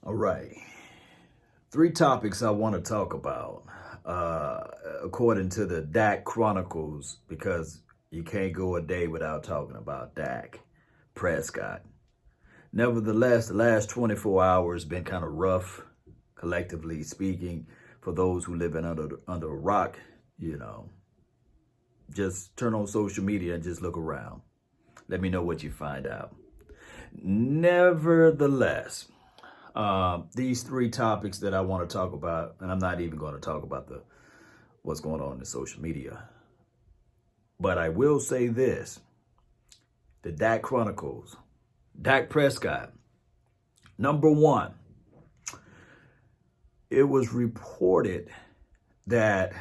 All right. Three topics I want to talk about, according to the Dak Chronicles, because you can't go a day without talking about Dak Prescott. Nevertheless, the last 24 hours been kind of rough, collectively speaking, for those who live under a rock. You know, just turn on social media and just look around. Let me know what you find out. Nevertheless, these three topics that I want to talk about, and I'm not even going to talk about what's going on in social media, but I will say this: the Dak Chronicles, Dak Prescott, number one. It was reported that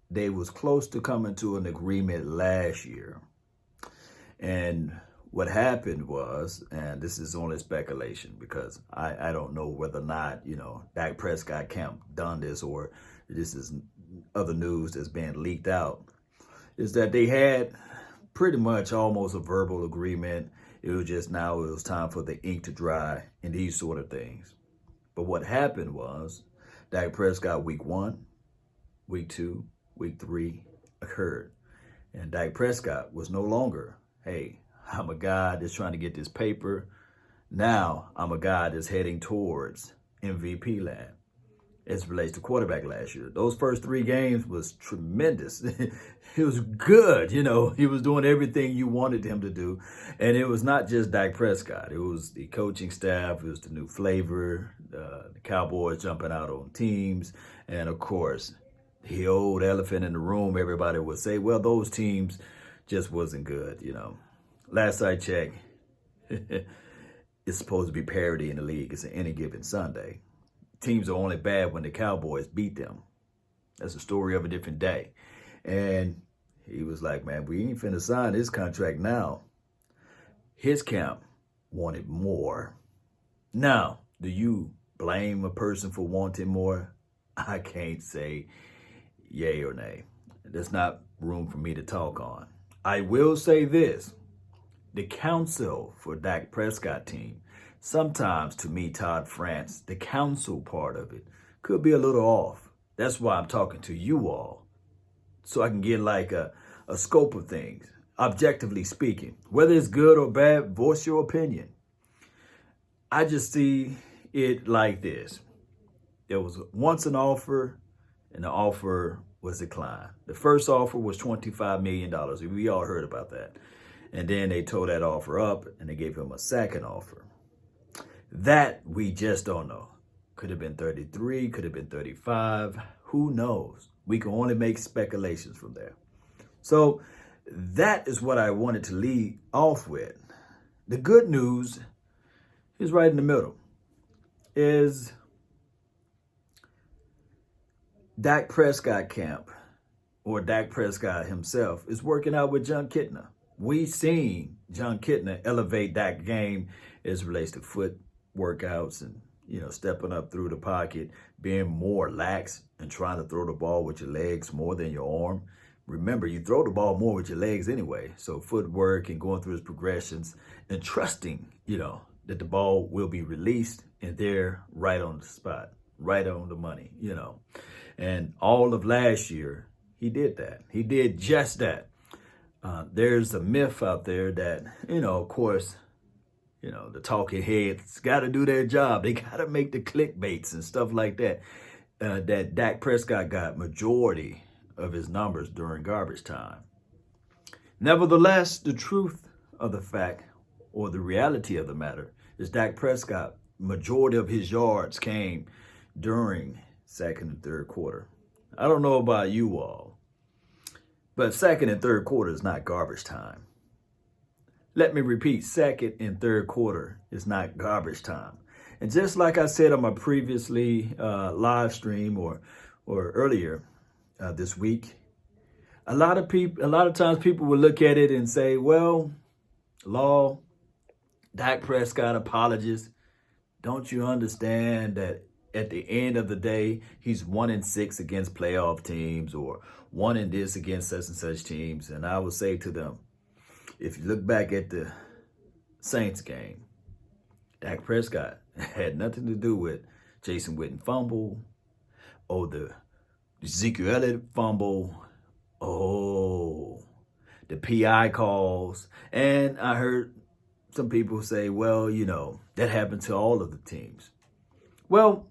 they was close to coming to an agreement last year, and what happened was, and this is only speculation because I don't know whether or not, Dak Prescott camp done this or this is other news that's being leaked out, is that they had pretty much almost a verbal agreement. It was just now it was time for the ink to dry and these sort of things. But what happened was Dak Prescott week 1, week 2, week 3 occurred. And Dak Prescott was no longer, hey, I'm a guy that's trying to get this paper. Now I'm a guy that's heading towards MVP land as it relates to quarterback last year. Those first 3 games was tremendous. It was good. He was doing everything you wanted him to do. And it was not just Dak Prescott. It was the coaching staff. It was the new flavor, the Cowboys jumping out on teams. And of course, the old elephant in the room, everybody would say, well, those teams just wasn't good, Last I checked, it's supposed to be parity in the league. It's any given Sunday. Teams are only bad when the Cowboys beat them. That's a story of a different day. And he was like, man, we ain't finna sign his contract now. His camp wanted more. Now, do you blame a person for wanting more? I can't say yay or nay. There's not room for me to talk on. I will say this. The counsel for Dak Prescott team, sometimes to me, Todd France, the counsel part of it could be a little off. That's why I'm talking to you all, so I can get like a scope of things, objectively speaking. Whether it's good or bad, voice your opinion. I just see it like this. There was once an offer, and the offer was declined. The first offer was $25 million. We all heard about that. And then they tore that offer up and they gave him a second offer. That we just don't know. Could have been 33, could have been 35. Who knows? We can only make speculations from there. So that is what I wanted to lead off with. The good news is right in the middle. Is Dak Prescott camp, or Dak Prescott himself, is working out with Jon Kitna. We've seen Jon Kitna elevate that game as it relates to foot workouts and, stepping up through the pocket, being more lax and trying to throw the ball with your legs more than your arm. Remember, you throw the ball more with your legs anyway. So footwork and going through his progressions and trusting, that the ball will be released and they're right on the spot, right on the money, And all of last year, he did that. He did just that. There's a myth out there that, of course, the talking heads got to do their job. They got to make the clickbaits and stuff like that. That Dak Prescott got majority of his numbers during garbage time. Nevertheless, the truth of the fact, or the reality of the matter, is Dak Prescott, majority of his yards came during second and third quarter. I don't know about you all, but second and third quarter is not garbage time. Let me repeat, second and third quarter is not garbage time. And just like I said on my previously live stream or earlier this week, a lot of times people will look at it and say, well, Law, Dak Prescott apologist, don't you understand that at the end of the day, he's 1-6 against playoff teams or 1 this against such and such teams? And I would say to them, if you look back at the Saints game, Dak Prescott had nothing to do with Jason Witten fumble or the Ezekiel Elliott fumble. Oh, the PI calls. And I heard some people say, well, that happened to all of the teams. Well,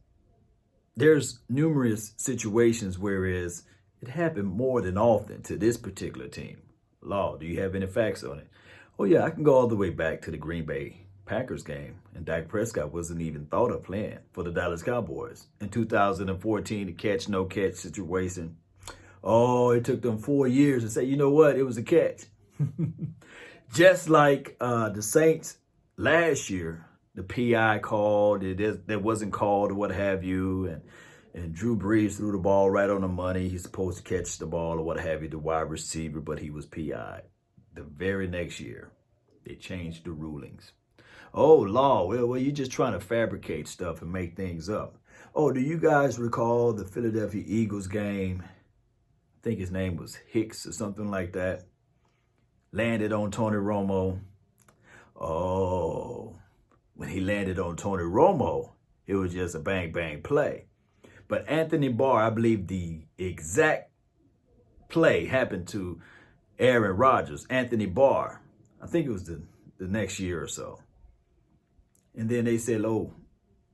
there's numerous situations whereas it happened more than often to this particular team. Law, do you have any facts on it? Oh, yeah, I can go all the way back to the Green Bay Packers game, and Dak Prescott wasn't even thought of playing for the Dallas Cowboys. In 2014, the catch, no catch situation. Oh, it took them 4 years to say, you know what, it was a catch. Just like the Saints last year, the PI called, it wasn't called or what have you, and Drew Brees threw the ball right on the money. He's supposed to catch the ball or what have you, the wide receiver, but he was PI. The very next year, they changed the rulings. Oh, law, well, you're just trying to fabricate stuff and make things up. Oh, do you guys recall the Philadelphia Eagles game? I think his name was Hicks or something like that. Landed on Tony Romo. Oh, when he landed on Tony Romo, it was just a bang, bang play. But Anthony Barr, I believe the exact play happened to Aaron Rodgers. Anthony Barr, I think it was the next year or so. And then they said, oh,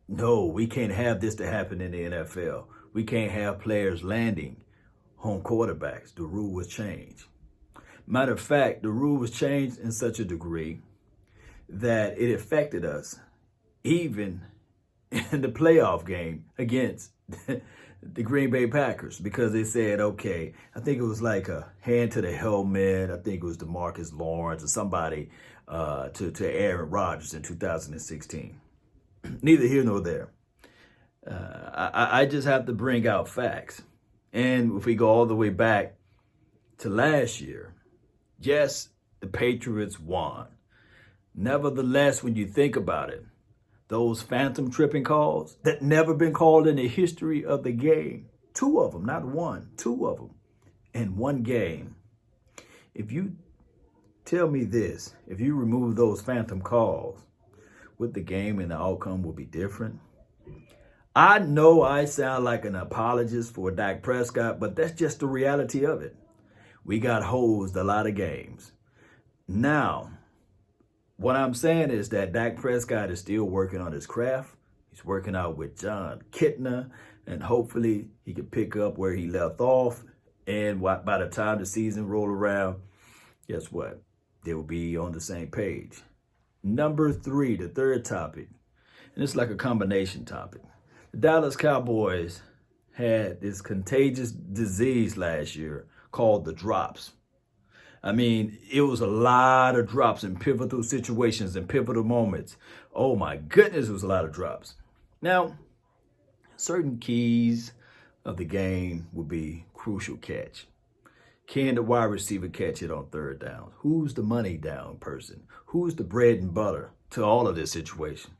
no, we can't have this to happen in the NFL. We can't have players landing home quarterbacks. The rule was changed. Matter of fact, the rule was changed in such a degree that it affected us even in the playoff game against the Green Bay Packers, because they said, okay, I think it was like a hand to the helmet. I think it was DeMarcus Lawrence or somebody to Aaron Rodgers in 2016. Neither here nor there. I just have to bring out facts. And if we go all the way back to last year, yes, the Patriots won. Nevertheless, when you think about it, those phantom tripping calls that never been called in the history of the game, 2 of them, not 1, 2 of them in one game. If you tell me this, if you remove those phantom calls, would the game and the outcome will be different? I know I sound like an apologist for Dak Prescott, but that's just the reality of it. We got hosed a lot of games. Now, what I'm saying is that Dak Prescott is still working on his craft. He's working out with Jon Kitna, and hopefully he can pick up where he left off. And by the time the season roll around, guess what? They will be on the same page. Number 3, the third topic, and it's like a combination topic. The Dallas Cowboys had this contagious disease last year called the drops. I mean, it was a lot of drops in pivotal situations and pivotal moments. Oh my goodness, it was a lot of drops. Now, certain keys of the game will be crucial catch. Can the wide receiver catch it on third down? Who's the money down person? Who's the bread and butter to all of this situation?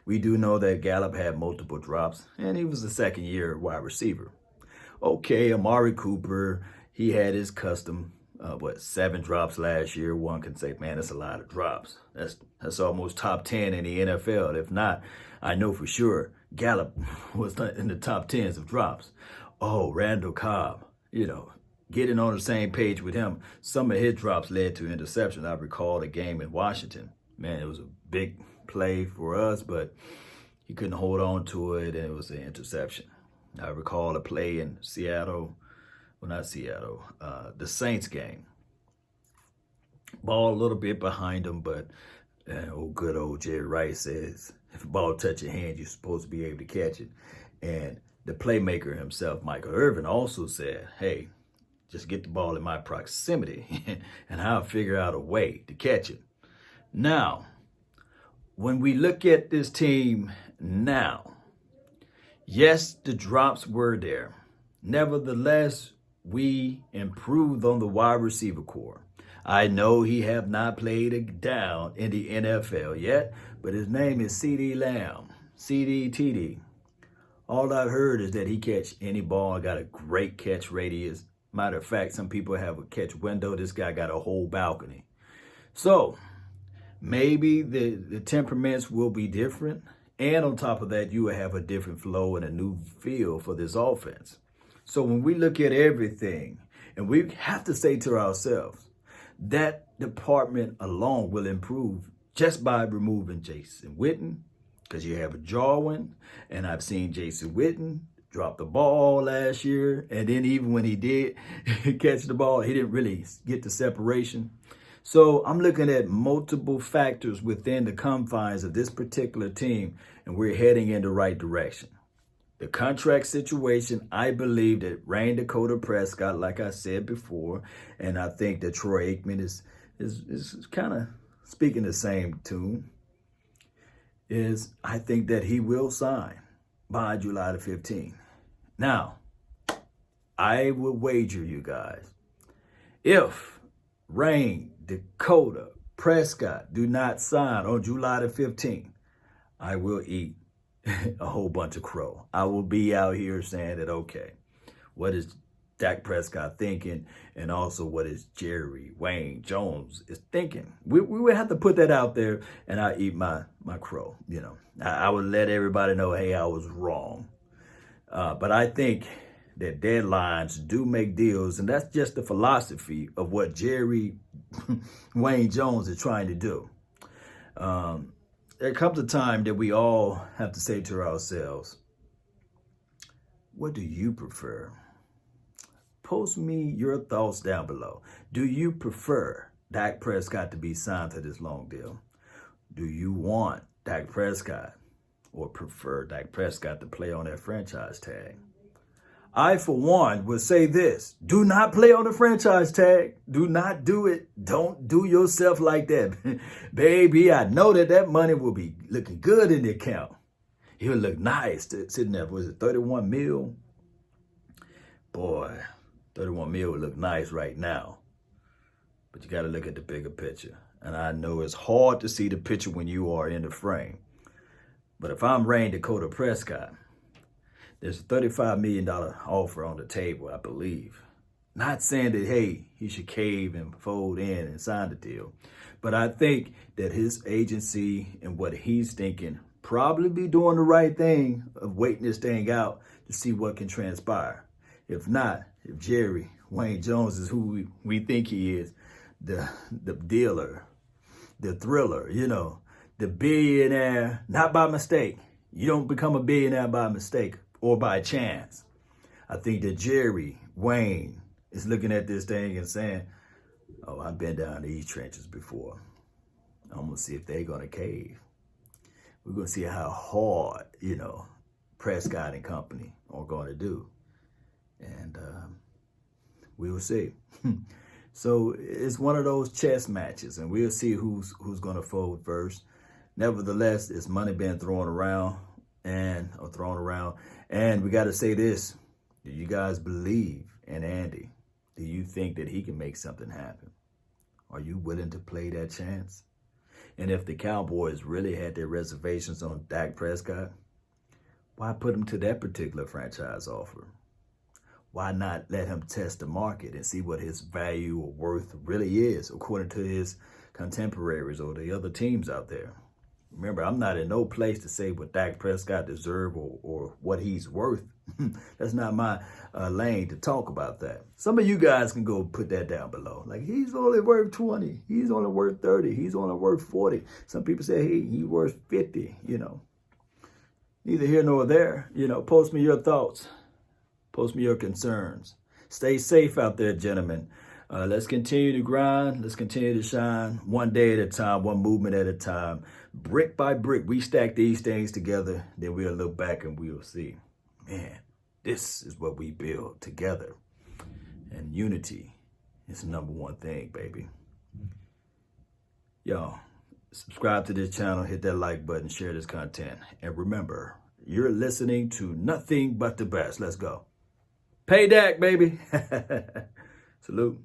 We do know that Gallup had multiple drops, and he was the second-year wide receiver. Okay, Amari Cooper, he had his custom 7 drops last year. One can say, man, that's a lot of drops. That's almost top 10 in the NFL. If not, I know for sure Gallup was in the top 10s of drops. Oh, Randall Cobb, getting on the same page with him. Some of his drops led to interception. I recall the game in Washington. Man, it was a big play for us, but he couldn't hold on to it, and it was an interception. I recall a play in Seattle. Well, not Seattle, the Saints game. Ball a little bit behind him, but good old Jerry Rice says, if a ball touch your hand, you're supposed to be able to catch it. And the playmaker himself, Michael Irvin, also said, hey, just get the ball in my proximity and I'll figure out a way to catch it. Now, when we look at this team now, yes, the drops were there. Nevertheless, we improved on the wide receiver core. I know he have not played a down in the NFL yet, but his name is CeeDee Lamb, CeeDee. All I've heard is that he catch any ball, got a great catch radius. Matter of fact, some people have a catch window. This guy got a whole balcony. So, maybe the temperaments will be different. And on top of that, you will have a different flow and a new feel for this offense. So when we look at everything, and we have to say to ourselves, that department alone will improve just by removing Jason Witten, because you have a Jarwin, and I've seen Jason Witten drop the ball last year, and then even when he did catch the ball, he didn't really get the separation. So I'm looking at multiple factors within the confines of this particular team, and we're heading in the right direction. The contract situation, I believe that Rain Dakota Prescott, like I said before, and I think that Troy Aikman is kind of speaking the same tune, is I think that he will sign by July the 15th. Now, I will wager you guys, if Rain Dakota Prescott do not sign on July the 15th, I will eat a whole bunch of crow. I will be out here saying that, okay, what is Dak Prescott thinking? And also what is Jerry Wayne Jones is thinking? We would have to put that out there, and I eat my crow. You know, I would let everybody know, hey, I was wrong. But I think that deadlines do make deals, and that's just the philosophy of what Jerry Wayne Jones is trying to do. There comes a time that we all have to say to ourselves, what do you prefer? Post me your thoughts down below. Do you prefer Dak Prescott to be signed to this long deal? Do you want Dak Prescott or prefer Dak Prescott to play on that franchise tag? I, for one, will say this. Do not play on the franchise tag. Do not do it. Don't do yourself like that. Baby, I know that money will be looking good in the account. He'll look nice sitting there. Was it 31 mil? Boy, 31 mil would look nice right now. But you got to look at the bigger picture. And I know it's hard to see the picture when you are in the frame. But if I'm Rain Dakota Prescott, there's a $35 million offer on the table, I believe. Not saying that, hey, he should cave and fold in and sign the deal. But I think that his agency and what he's thinking probably be doing the right thing of waiting this thing out to see what can transpire. If not, if Jerry Wayne Jones is who we think he is, the dealer, the thriller, you know, the billionaire, not by mistake. You don't become a billionaire by mistake or by chance. I think that Jerry Wayne is looking at this thing and saying, oh, I've been down these trenches before. I'm going to see if they're going to cave. We're going to see how hard, you know, Prescott and company are going to do. And we will see. So it's one of those chess matches, and we'll see who's going to fold first. Nevertheless, it's money being thrown around. And we got to say this. Do you guys believe in Andy? Do you think that he can make something happen? Are you willing to play that chance? And if the Cowboys really had their reservations on Dak Prescott, why put him to that particular franchise offer? Why not let him test the market and see what his value or worth really is according to his contemporaries or the other teams out there? Remember, I'm not in no place to say what Dak Prescott deserves or what he's worth. That's not my lane to talk about that. Some of you guys can go put that down below. Like, he's only worth 20. He's only worth 30. He's only worth 40. Some people say, hey, he's worth 50, you know. Neither here nor there. You know, post me your thoughts. Post me your concerns. Stay safe out there, gentlemen. Let's continue to grind. Let's continue to shine one day at a time, one movement at a time. Brick by brick, we stack these things together. Then we'll look back and we'll see, man, this is what we build together. And unity is the number one thing, baby. Y'all, subscribe to this channel, hit that like button, share this content. And remember, you're listening to nothing but the best. Let's go. Pay Dak, baby. Salute.